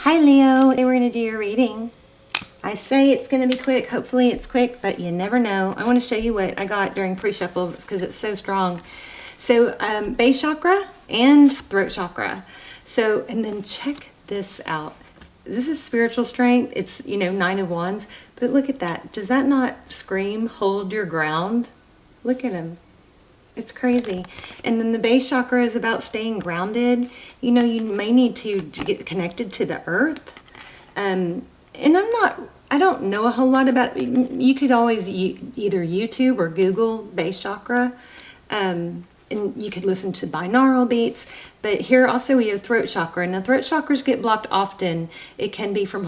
Hi Leo, today we're going to do your reading. I say it's going to be quick, hopefully it's quick, but you never know. I want to show you what I got during pre-shuffle because it's so strong. So base chakra and throat chakra. So, and then check this out. This is spiritual strength. It's, Nine of Wands, but look at that. Does that not scream, hold your ground? Look at him. It's crazy. And then the base chakra is about staying grounded. You may need to get connected to the earth. And I don't know a whole lot about it. You could always either YouTube or Google base chakra. And you could listen to binaural beats. But here also we have throat chakra. And the throat chakras get blocked often. It can be from,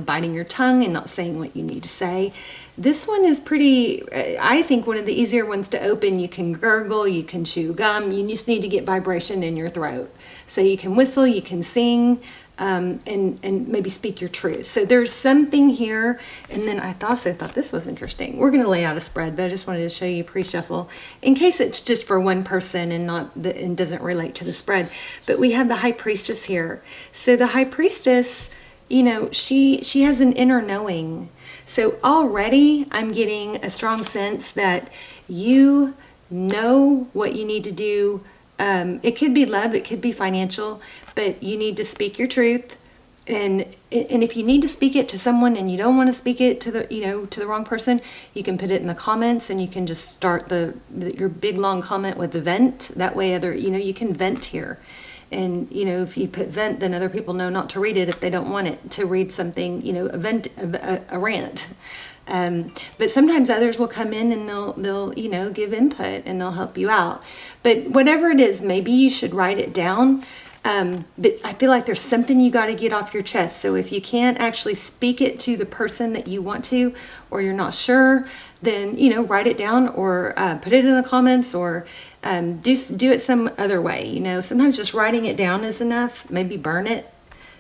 biting your tongue and not saying what you need to say. This one is pretty, I think, one of the easier ones to open. You can gurgle, you can chew gum. You just need to get vibration in your throat. So you can whistle, you can sing, and maybe speak your truth. So there's something here. And then I also thought this was interesting. We're going to lay out a spread, but I just wanted to show you pre-shuffle in case it's just for one person and doesn't relate to the spread. But we have the High Priestess here. So the High Priestess, she has an inner knowing. So already I'm getting a strong sense that you know what you need to do. It could be love, it could be financial, but you need to speak your truth. And if you need to speak it to someone and you don't want to speak it to the wrong person, you can put it in the comments and you can just start your big long comment with the vent. That way you can vent here. And, if you put vent, then other people know not to read it if they don't want it to read something, a rant. But sometimes others will come in and they'll give input and they'll help you out. But whatever it is, maybe you should write it down. But I feel like there's something you got to get off your chest. So if you can't actually speak it to the person that you want to, or you're not sure, then, write it down or put it in the comments or do it some other way. Sometimes just writing it down is enough. Maybe burn it.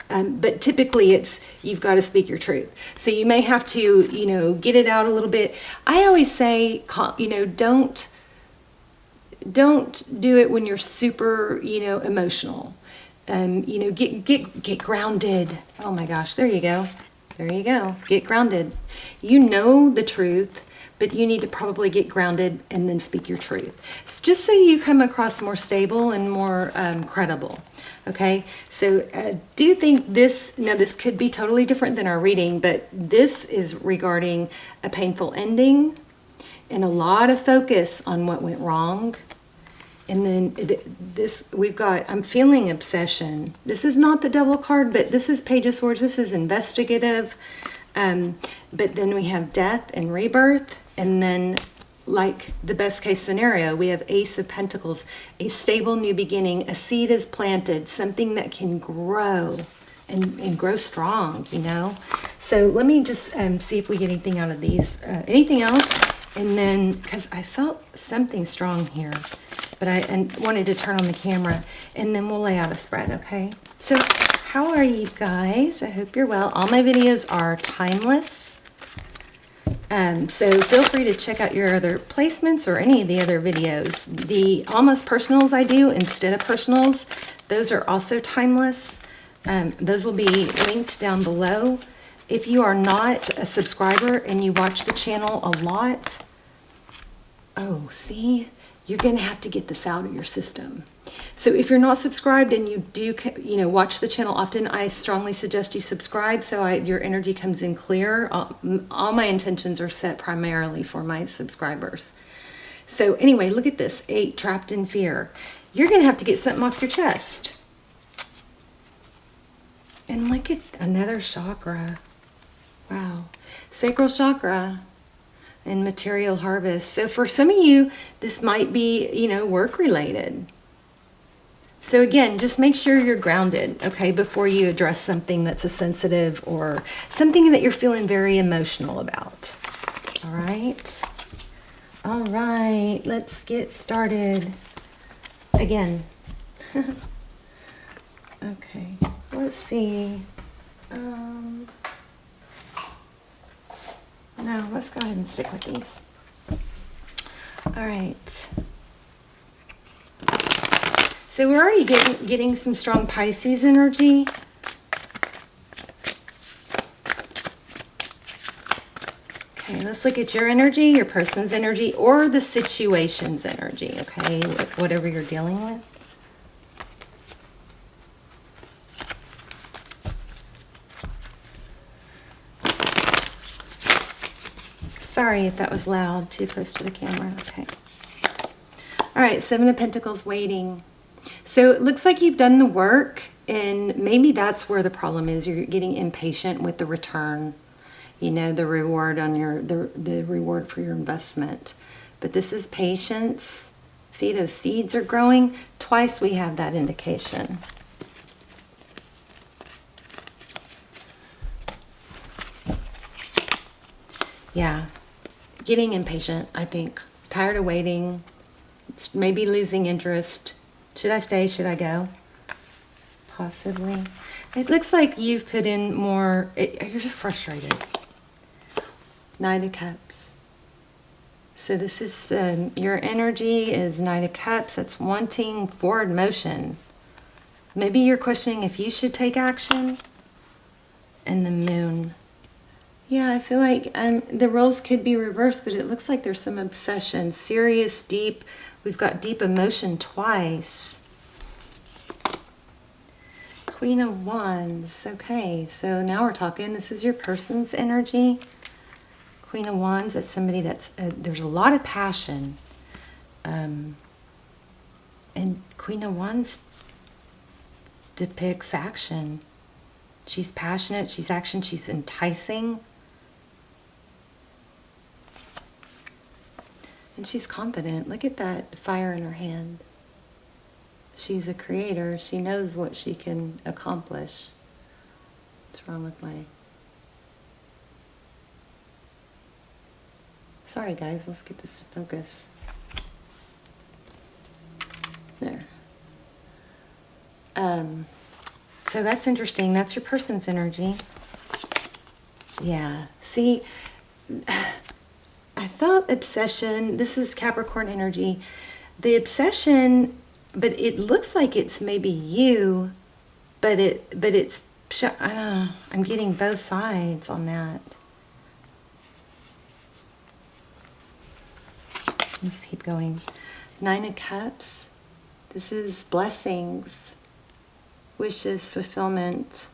But typically you've got to speak your truth. So you may have to, get it out a little bit. I always say, don't do it when you're super, emotional. Get grounded. Oh my gosh, there you go. There you go. Get grounded. You know the truth, but you need to probably get grounded and then speak your truth. Just so you come across more stable and more credible. Okay, so do you think this could be totally different than our reading, but this is regarding a painful ending and a lot of focus on what went wrong. And then I'm feeling obsession. This is not the Devil card, but this is Page of Swords. This is investigative. But then we have death and rebirth. And then, like the best case scenario, we have Ace of Pentacles, a stable new beginning. A seed is planted, something that can grow and grow strong, So let me just see if we get anything out of these. Anything else? And then, because I felt something strong here, but I wanted to turn on the camera, and then we'll lay out a spread, okay? So how are you guys? I hope you're well. All my videos are timeless. So feel free to check out your other placements or any of the other videos. The almost personals I do instead of personals, those are also timeless. Those will be linked down below. If you are not a subscriber and you watch the channel a lot, you're going to have to get this out of your system. So if you're not subscribed and you do, watch the channel often, I strongly suggest you subscribe so your energy comes in clear. All my intentions are set primarily for my subscribers. So anyway, look at this, 8, trapped in fear. You're going to have to get something off your chest. And look at another chakra. Wow. Sacral chakra and material harvest. So for some of you, this might be, work related. So again, just make sure you're grounded, okay, before you address something that's a sensitive or something that you're feeling very emotional about. All right. All right. Let's get started again. Okay. Let's see. No, let's go ahead and stick with these. All right. So we're already getting some strong Pisces energy. Okay, let's look at your energy, your person's energy, or the situation's energy, okay? Whatever you're dealing with. Sorry if that was loud, too close to the camera. Okay. All right, Seven of Pentacles, waiting. So it looks like you've done the work, and maybe that's where the problem is. You're getting impatient with the return, you know, the reward on your the reward for your investment. But this is patience. See, those seeds are growing. Twice we have that indication. Yeah, getting impatient, I think. Tired of waiting. It's maybe losing interest. Should I stay? Should I go? Possibly. It looks like you've put in more. You're just frustrated. Knight of Cups. So this is your energy is Knight of Cups. That's wanting forward motion. Maybe you're questioning if you should take action. And the Moon. Yeah, I feel like the roles could be reversed, but it looks like there's some obsession. Serious, deep. We've got deep emotion twice. Queen of Wands. Okay, so now we're talking. This is your person's energy. Queen of Wands, that's somebody that's, there's a lot of passion. And Queen of Wands depicts action. She's passionate, she's action, she's enticing. And she's confident. Look at that fire in her hand. She's a creator. She knows what she can accomplish. What's wrong with my... Sorry guys, let's get this to focus. There. So that's interesting. That's your person's energy. Yeah. See, I felt obsession. This is Capricorn energy. The obsession, but it looks like it's maybe you, but it's, I don't know, I'm getting both sides on that. Let's keep going. Nine of Cups. This is blessings, wishes, fulfillment.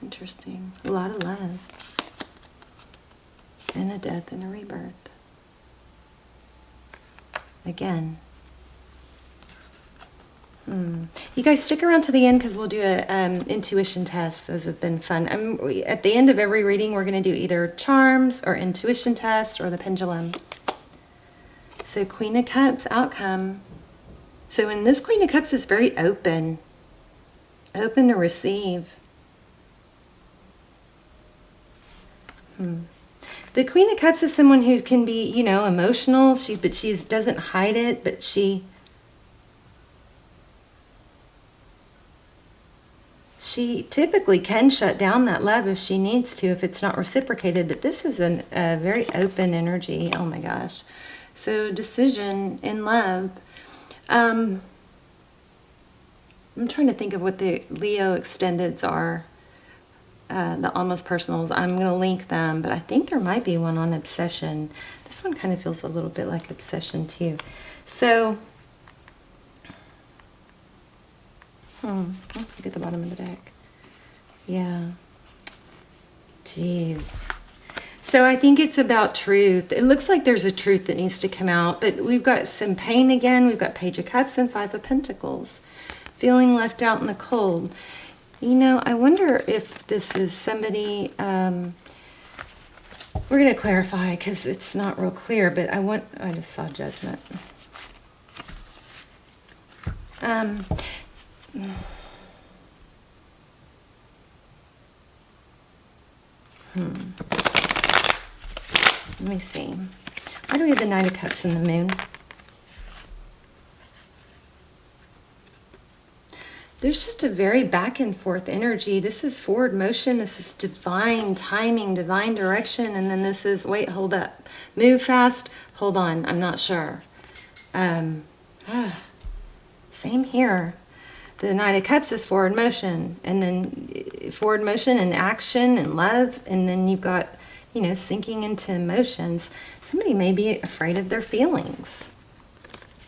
Interesting. A lot of love. And a death and a rebirth. Again. You guys stick around to the end because we'll do a intuition test. Those have been fun. At the end of every reading, we're going to do either charms or intuition test or the pendulum. So Queen of Cups, outcome. So in this Queen of Cups is very open. Open to receive. The Queen of Cups is someone who can be, you know, emotional. But she doesn't hide it, but she typically can shut down that love if she needs to, if it's not reciprocated. But this is a very open energy. Oh my gosh. So decision in love. I'm trying to think of what the Leo extendeds are. The almost personals. I'm going to link them, but I think there might be one on obsession. This one kind of feels a little bit like obsession too. So, let's look at the bottom of the deck. Yeah. Jeez. So I think it's about truth. It looks like there's a truth that needs to come out, but we've got some pain again. We've got Page of Cups and Five of Pentacles. Feeling left out in the cold. You know, I wonder if this is somebody, we're going to clarify because it's not real clear, but I just saw Judgment. Let me see. Why do we have the Nine of Cups and the Moon? There's just a very back and forth energy. This is forward motion. This is divine timing, divine direction. And then this is, wait, hold up. Move fast. Hold on. I'm not sure. Same here. The Nine of Cups is forward motion. And then forward motion and action and love, and then you've got, you know, sinking into emotions. Somebody may be afraid of their feelings.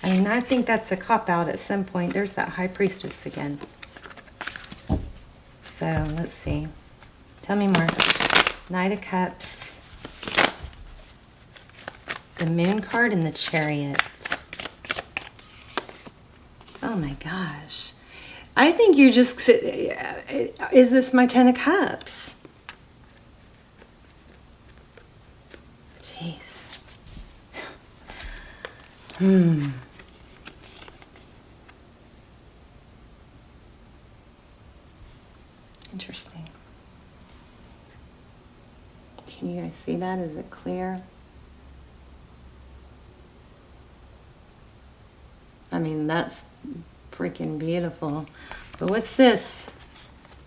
I mean, I think that's a cop-out at some point. There's that High Priestess again. So, let's see. Tell me more. Knight of Cups. The Moon card and the Chariot. Oh my gosh. I think you're just... Is this my Ten of Cups? Jeez. Interesting. Can you guys see that? Is it clear? I mean, that's freaking beautiful. But what's this?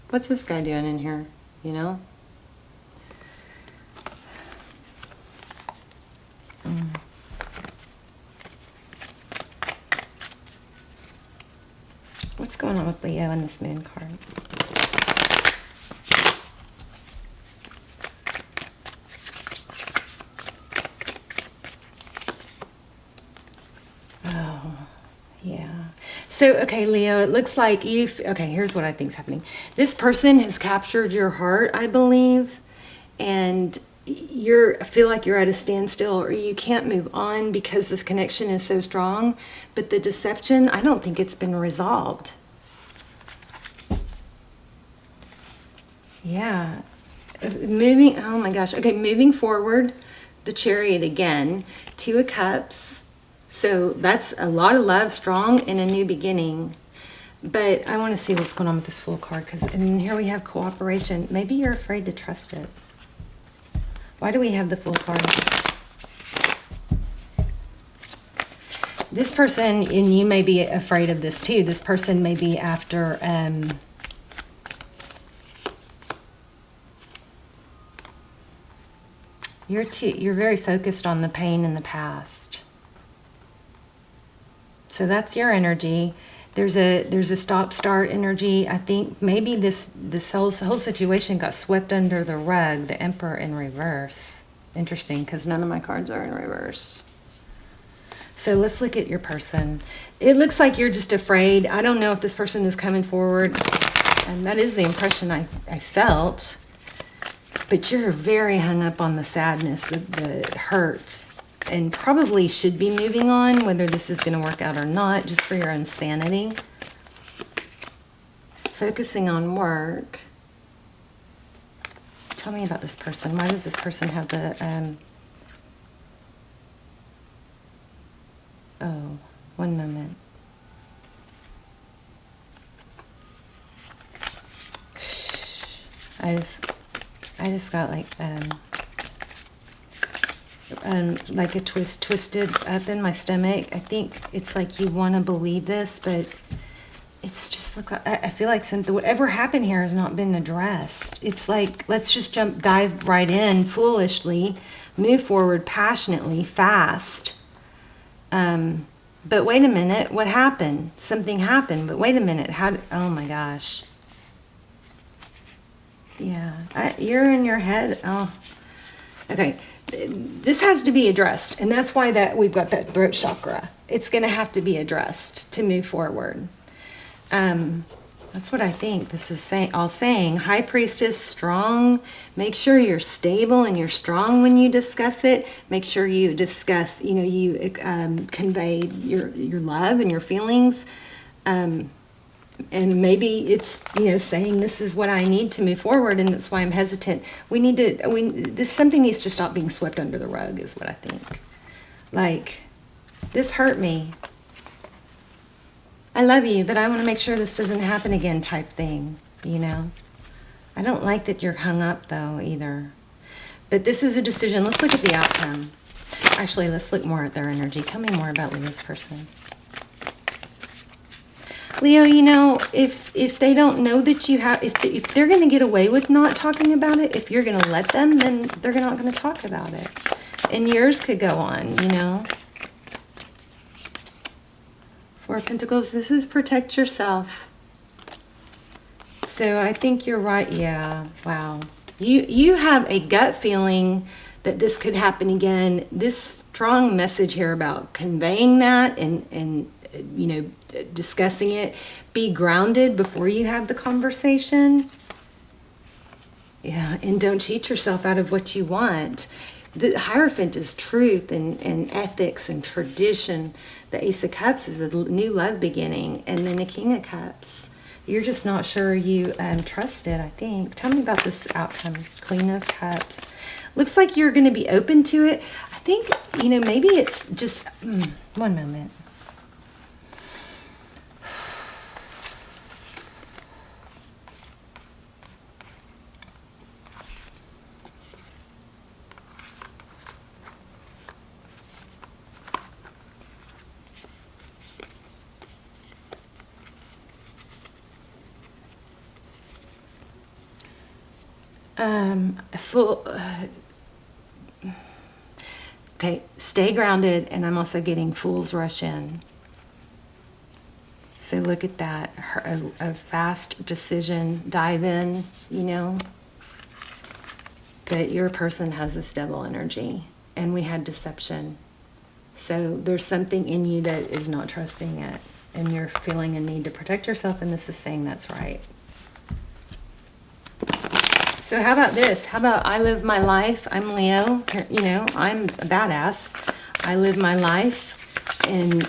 What's this guy doing in here? You know? What's going on with Leo and this Moon card? So, okay, Leo, it looks like okay, here's what I think is happening. This person has captured your heart, I believe, and I feel like you're at a standstill, or you can't move on because this connection is so strong. But the deception, I don't think it's been resolved. Yeah. Oh my gosh. Okay, moving forward, the Chariot again, Two of Cups. So that's a lot of love, strong, and a new beginning. But I want to see what's going on with this Fool card, and here we have cooperation. Maybe you're afraid to trust it. Why do we have the Fool card? This person, and you may be afraid of this too, this person may be after... You're very focused on the pain in the past. So that's your energy. There's a stop-start energy. I think maybe this whole situation got swept under the rug. The Emperor in reverse. Interesting, because none of my cards are in reverse. So let's look at your person. It looks like you're just afraid. I don't know if this person is coming forward, and that is the impression I felt. But you're very hung up on the sadness, the hurt, and probably should be moving on, whether this is going to work out or not, just for your own sanity. Focusing on work. Tell me about this person. Why does this person have the... Oh, one moment. I just got like a twisted up in my stomach. I think it's like you want to believe this, but it's just I feel like whatever happened here has not been addressed. It's like, let's just dive right in foolishly, move forward passionately, fast. But wait a minute, what happened? Something happened, but wait a minute, oh my gosh. Yeah, you're in your head. Oh, okay. This has to be addressed, and that's why we've got that throat chakra. It's going to have to be addressed to move forward. That's what I think this is saying. High Priestess, strong. Make sure you're stable and you're strong when you discuss it. Make sure you discuss, you convey your love and your feelings. And maybe it's, saying this is what I need to move forward, and that's why I'm hesitant. Something needs to stop being swept under the rug is what I think. Like, this hurt me. I love you, but I want to make sure this doesn't happen again type thing, I don't like that you're hung up, though, either. But this is a decision. Let's look at the outcome. Actually, let's look more at their energy. Tell me more about Leo's person. Leo, if they don't know that you have, if they're going to get away with not talking about it, if you're going to let them, then they're not going to talk about it. And years could go on, Four of Pentacles, this is protect yourself. So I think you're right. Yeah. Wow. You have a gut feeling that this could happen again. This strong message here about conveying that and you know, discussing it. Be grounded before you have the conversation. Yeah, and don't cheat yourself out of what you want. The Hierophant is truth and ethics and tradition. The Ace of Cups is a new love beginning. And then the King of Cups. You're just not sure you trust it, I think. Tell me about this outcome. Queen of Cups. Looks like you're going to be open to it. I think, you know, maybe it's just... one moment. Okay, stay grounded, and I'm also getting fools rush in. So look at that, a fast decision, dive in, you know. But your person has this devil energy, and we had deception. So there's something in you that is not trusting it, and you're feeling a need to protect yourself, and this is saying that's right. So how about this? How about I live my life? I'm Leo. You know, I'm a badass. I live my life and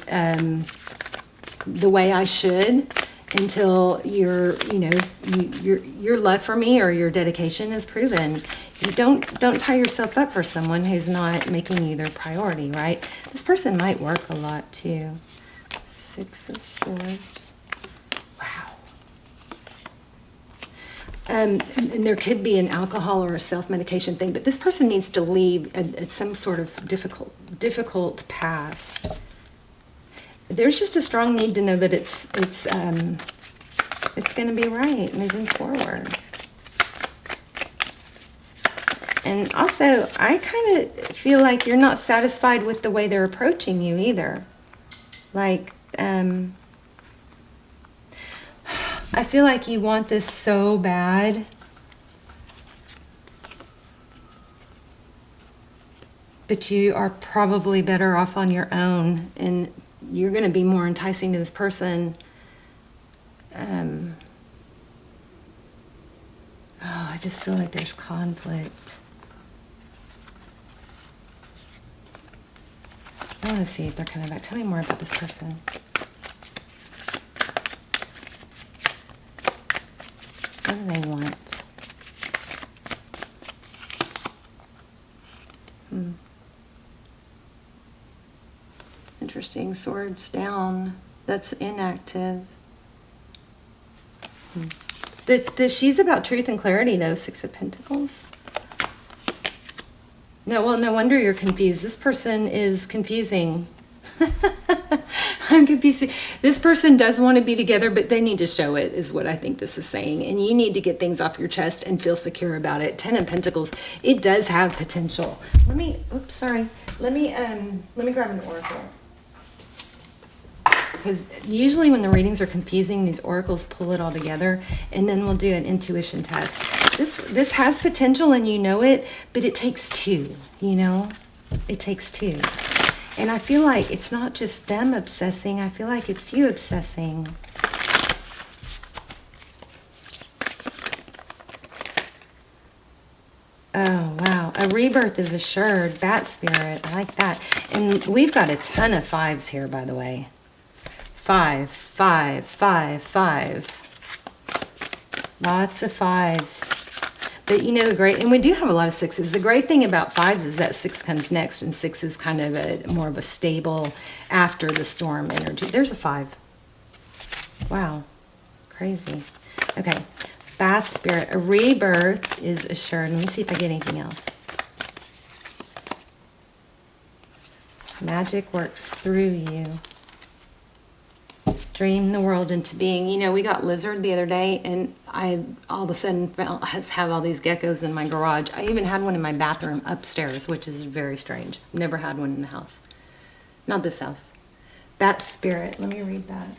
the way I should until your love for me or your dedication is proven. You don't tie yourself up for someone who's not making you their priority, right? This person might work a lot too. Six of Swords. And there could be an alcohol or a self-medication thing, but this person needs to leave at some sort of difficult past. There's just a strong need to know that it's going to be right moving forward. And also, I kind of feel like you're not satisfied with the way they're approaching you either. Like, I feel like you want this so bad. But you are probably better off on your own. And you're going to be more enticing to this person. I just feel like there's conflict. I want to see if they're coming back. Tell me more about this person. What do they want? Interesting. Swords down. That's inactive. She's about truth and clarity, though. Six of Pentacles. No, well, no wonder you're confused. This person is confusing. I'm confused. This person does want to be together, but they need to show it, is what I think this is saying. And you need to get things off your chest and feel secure about it. Ten of Pentacles, it does have potential. Let me grab an oracle. Because usually when the readings are confusing, these oracles pull it all together, and then we'll do an intuition test. This has potential, and you know it, but it takes two, you know? It takes two. And I feel like it's not just them obsessing. I feel like it's you obsessing. Oh, wow. A rebirth is assured. Bat spirit. I like that. And we've got a ton of fives here, by the way. 5, 5, 5, 5. Lots of fives. But you know, and we do have a lot of sixes. The great thing about fives is that 6 comes next, and 6 is kind of more of a stable after the storm energy. There's a 5. Wow. Crazy. Okay. Bath spirit. A rebirth is assured. Let me see if I get anything else. Magic works through you. Dream the world into being. You know, we got lizard the other day, and I all of a sudden have all these geckos in my garage. I even had one in my bathroom upstairs, which is very strange. Never had one in the house. Not this house. Bat spirit. Let me read that.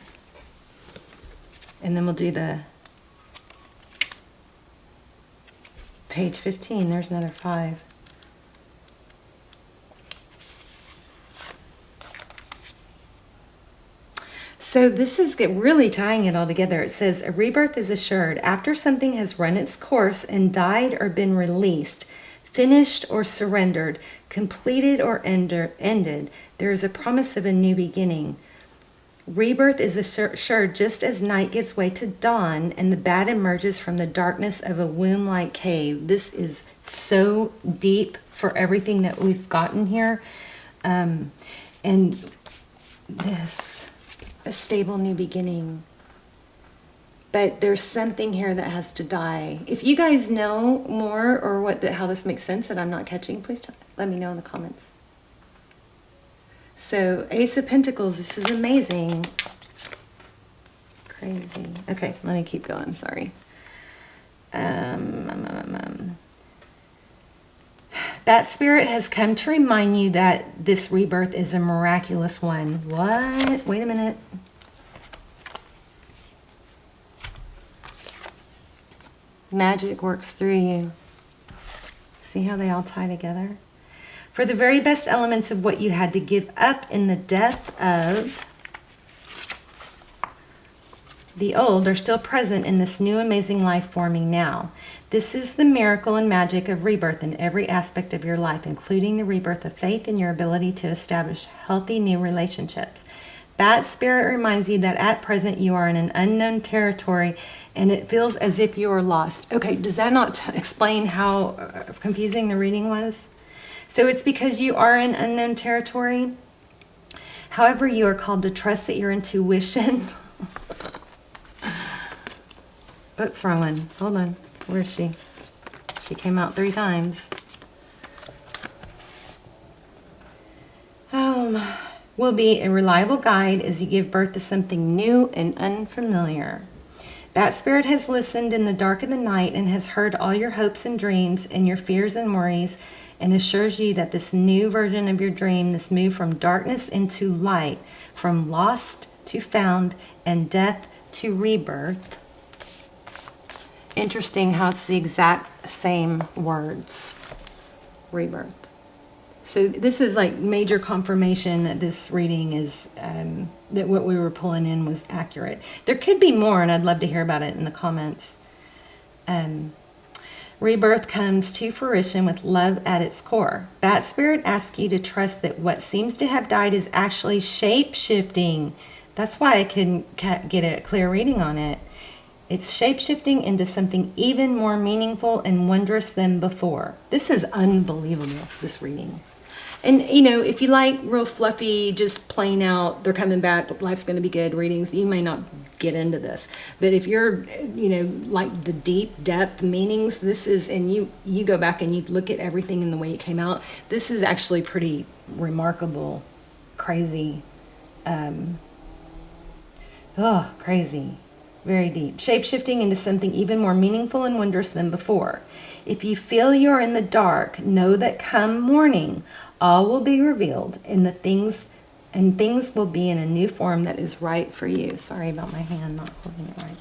And then we'll do the Page 15, there's another 5. So this is really tying it all together. It says, a rebirth is assured after something has run its course and died or been released, finished or surrendered, completed or ended. There is a promise of a new beginning. Rebirth is assured just as night gives way to dawn and the bat emerges from the darkness of a womb-like cave. This is so deep for everything that we've gotten here. And this, a stable new beginning. But there's something here that has to die. If you guys know more or how this makes sense that I'm not catching, please let me know in the comments. So, Ace of Pentacles, this is amazing. Crazy. Okay, let me keep going, sorry. That spirit has come to remind you that this rebirth is a miraculous one. What? Wait a minute. Magic works through you. See how they all tie together? For the very best elements of what you had to give up in the death of the old are still present in this new amazing life forming now. This is the miracle and magic of rebirth in every aspect of your life, including the rebirth of faith and your ability to establish healthy new relationships. That spirit reminds you that at present you are in an unknown territory and it feels as if you are lost. Okay, does that not explain how confusing the reading was? So it's because you are in unknown territory. However, you are called to trust that your intuition. Oops, wrong one. Hold on. Where is she? She came out 3 times. Will be a reliable guide as you give birth to something new and unfamiliar. That spirit has listened in the dark of the night and has heard all your hopes and dreams and your fears and worries, and assures you that this new version of your dream, this move from darkness into light, from lost to found, and death to rebirth. Interesting how it's the exact same words. Rebirth. So this is like major confirmation that this reading is, that what we were pulling in was accurate. There could be more, and I'd love to hear about it in the comments. Rebirth comes to fruition with love at its core. That spirit asks you to trust that what seems to have died is actually shape-shifting. That's why I couldn't get a clear reading on it. It's shape-shifting into something even more meaningful and wondrous than before. This is unbelievable, this reading. And, you know, if you like real fluffy, just plain out, they're coming back, life's going to be good readings, you may not get into this. But if you're, you know, like the deep depth meanings, this is, and you go back and you look at everything in the way it came out, this is actually pretty remarkable, crazy, crazy. Very deep. Shape-shifting into something even more meaningful and wondrous than before. If you feel you're in the dark, know that come morning, all will be revealed and things will be in a new form that is right for you. Sorry about my hand not holding it right.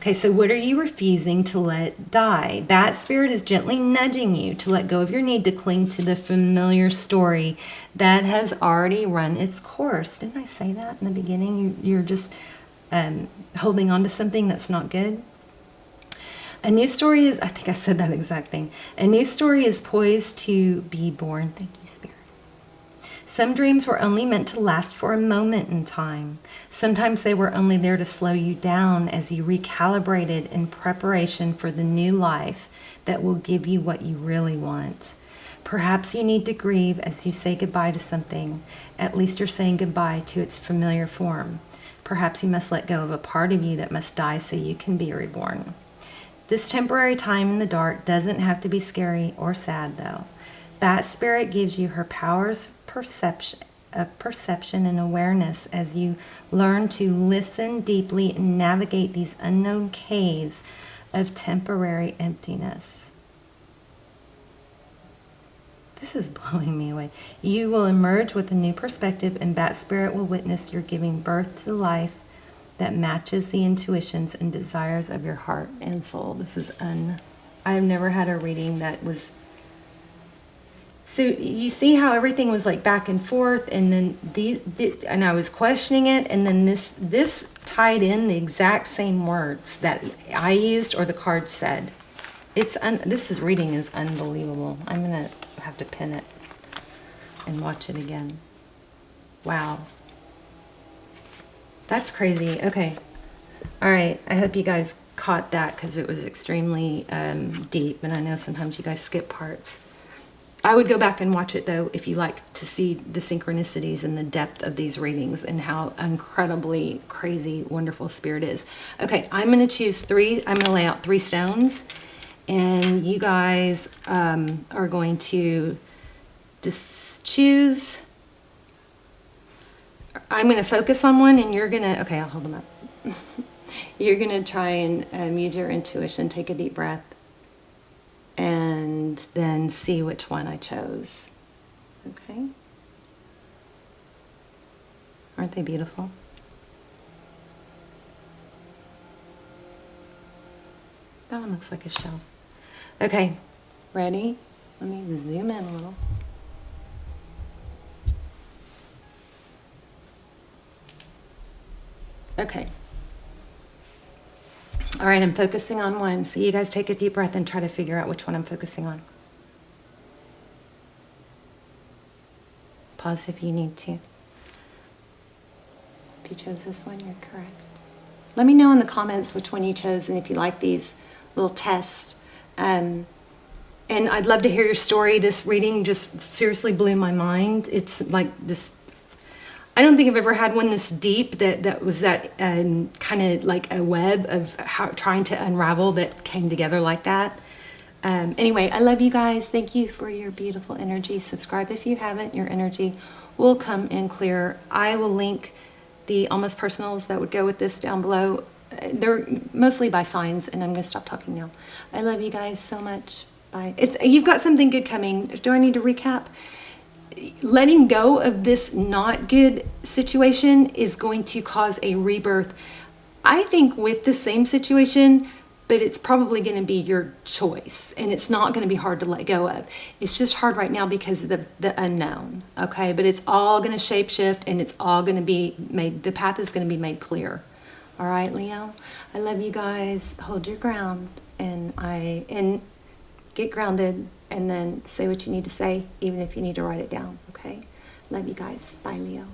Okay, so what are you refusing to let die? That spirit is gently nudging you to let go of your need to cling to the familiar story that has already run its course. Didn't I say that in the beginning? You're just holding on to something that's not good. A new story is, I think I said that exact thing. A new story is poised to be born. Thank you, Spirit. Some dreams were only meant to last for a moment in time. Sometimes they were only there to slow you down as you recalibrated in preparation for the new life that will give you what you really want. Perhaps you need to grieve as you say goodbye to something. At least you're saying goodbye to its familiar form. Perhaps you must let go of a part of you that must die so you can be reborn. This temporary time in the dark doesn't have to be scary or sad, though. That spirit gives you her powers of perception and awareness as you learn to listen deeply and navigate these unknown caves of temporary emptiness. This is blowing me away. You will emerge with a new perspective, and that spirit will witness your giving birth to life that matches the intuitions and desires of your heart and soul. This is I've never had a reading that was... So you see how everything was like back and forth, and then and I was questioning it, and then this tied in the exact same words that I used or the card said. This reading is unbelievable. I'm gonna have to pin it and watch it again. Wow. That's crazy. Okay. All right. I hope you guys caught that because it was extremely deep, and I know sometimes you guys skip parts. I would go back and watch it though if you like to see the synchronicities and the depth of these readings and how incredibly crazy, wonderful Spirit is. Okay, I'm going to choose three. I'm going to lay out 3 stones, and you guys are going to just choose. I'm going to focus on one, and you're going to, okay, I'll hold them up. You're going to try and use your intuition. Take a deep breath. And then see which one I chose. Okay? Aren't they beautiful? That one looks like a shell. Okay, ready? Let me zoom in a little. Okay. All right, I'm focusing on one. So you guys take a deep breath and try to figure out which one I'm focusing on. Pause if you need to. If you chose this one, you're correct. Let me know in the comments which one you chose and if you like these little tests. And I'd love to hear your story. This reading just seriously blew my mind. It's like this... I don't think I've ever had one this deep that was that kind of like a web of trying to unravel that came together like that. Anyway, I love you guys. Thank you for your beautiful energy. Subscribe if you haven't. Your energy will come in clear. I will link the almost personals that would go with this down below. They're mostly by signs, and I'm going to stop talking now. I love you guys so much. Bye. You've got something good coming. Do I need to recap? Letting go of this not good situation is going to cause a rebirth, I think, with the same situation, but it's probably going to be your choice, and it's not going to be hard to let go of. It's just hard right now because of the unknown, okay? But it's all going to shape shift, and it's all going to be made, the path is going to be made clear. All right, Leo? I love you guys. Hold your ground, and get grounded, and then say what you need to say, even if you need to write it down, okay? Love you guys. Bye, Leo.